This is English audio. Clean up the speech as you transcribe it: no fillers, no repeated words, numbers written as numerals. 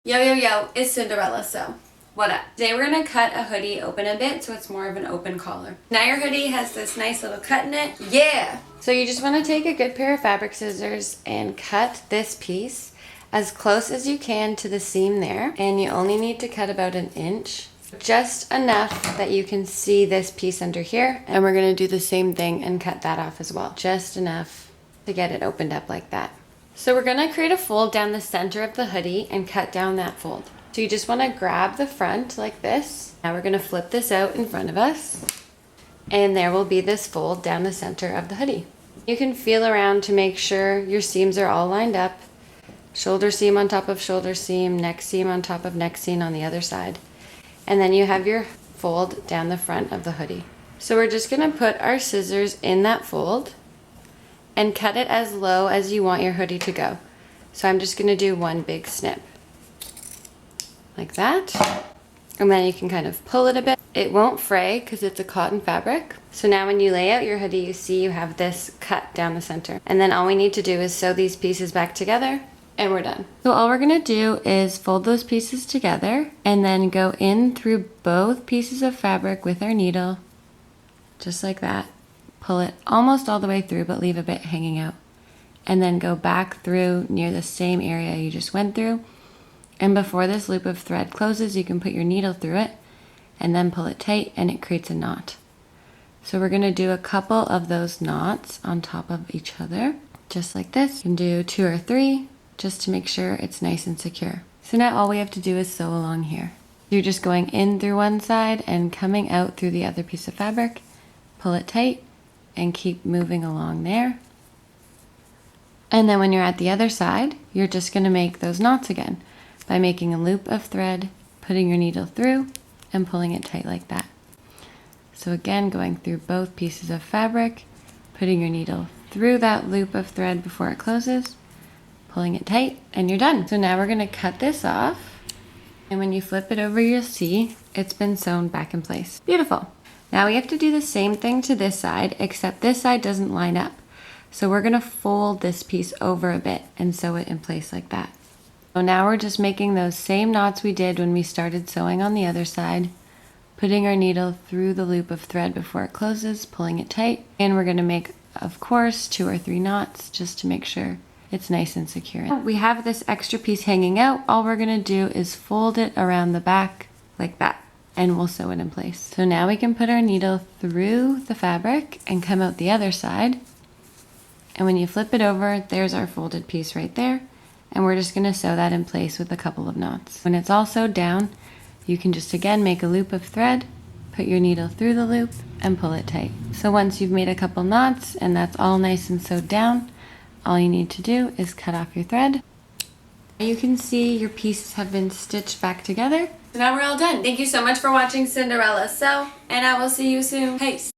Yo, yo, yo, it's Cinderella Sew. What up? Today we're going to cut a hoodie open a bit so it's more of an open collar. Now your hoodie has this nice little cut in it. Yeah! So you just want to take a good pair of fabric scissors and cut this piece as close as you can to the seam there. And you only need to cut about 1 inch. Just enough that you can see this piece under here. And we're going to do the same thing and cut that off as well. Just enough to get it opened up like that. So we're gonna create a fold down the center of the hoodie and cut down that fold. So you just wanna grab the front like this. Now we're gonna flip this out in front of us. And there will be this fold down the center of the hoodie. You can feel around to make sure your seams are all lined up. Shoulder seam on top of shoulder seam, neck seam on top of neck seam on the other side. And then you have your fold down the front of the hoodie. So we're just gonna put our scissors in that fold and cut it as low as you want your hoodie to go. So I'm just gonna do one big snip. Like that. And then you can kind of pull it a bit. It won't fray because it's a cotton fabric. So now when you lay out your hoodie, you see you have this cut down the center. And then all we need to do is sew these pieces back together and we're done. So all we're gonna do is fold those pieces together and then go in through both pieces of fabric with our needle, just like that. Pull it almost all the way through, but leave a bit hanging out. And then go back through near the same area you just went through. And before this loop of thread closes, you can put your needle through it and then pull it tight and it creates a knot. So we're gonna do a couple of those knots on top of each other, just like this. You can do 2 or 3, just to make sure it's nice and secure. So now all we have to do is sew along here. You're just going in through one side and coming out through the other piece of fabric. Pull it tight and keep moving along there. And then when you're at the other side, you're just gonna make those knots again by making a loop of thread, putting your needle through, and pulling it tight like that. So again, going through both pieces of fabric, putting your needle through that loop of thread before it closes, pulling it tight, and you're done. So now we're gonna cut this off, and when you flip it over, you'll see it's been sewn back in place. Beautiful. Now we have to do the same thing to this side, except this side doesn't line up. So we're gonna fold this piece over a bit and sew it in place like that. So now we're just making those same knots we did when we started sewing on the other side, putting our needle through the loop of thread before it closes, pulling it tight. And we're gonna make, of course, 2 or 3 knots just to make sure it's nice and secure. We have this extra piece hanging out. All we're gonna do is fold it around the back like that, and we'll sew it in place. So now we can put our needle through the fabric and come out the other side. And when you flip it over, there's our folded piece right there. And we're just gonna sew that in place with a couple of knots. When it's all sewed down, you can just again make a loop of thread, put your needle through the loop, and pull it tight. So once you've made a couple knots and that's all nice and sewed down, all you need to do is cut off your thread. You can see your pieces have been stitched back together. So now we're all done. Thank you so much for watching Cinderella Sew, and I will see you soon. Peace.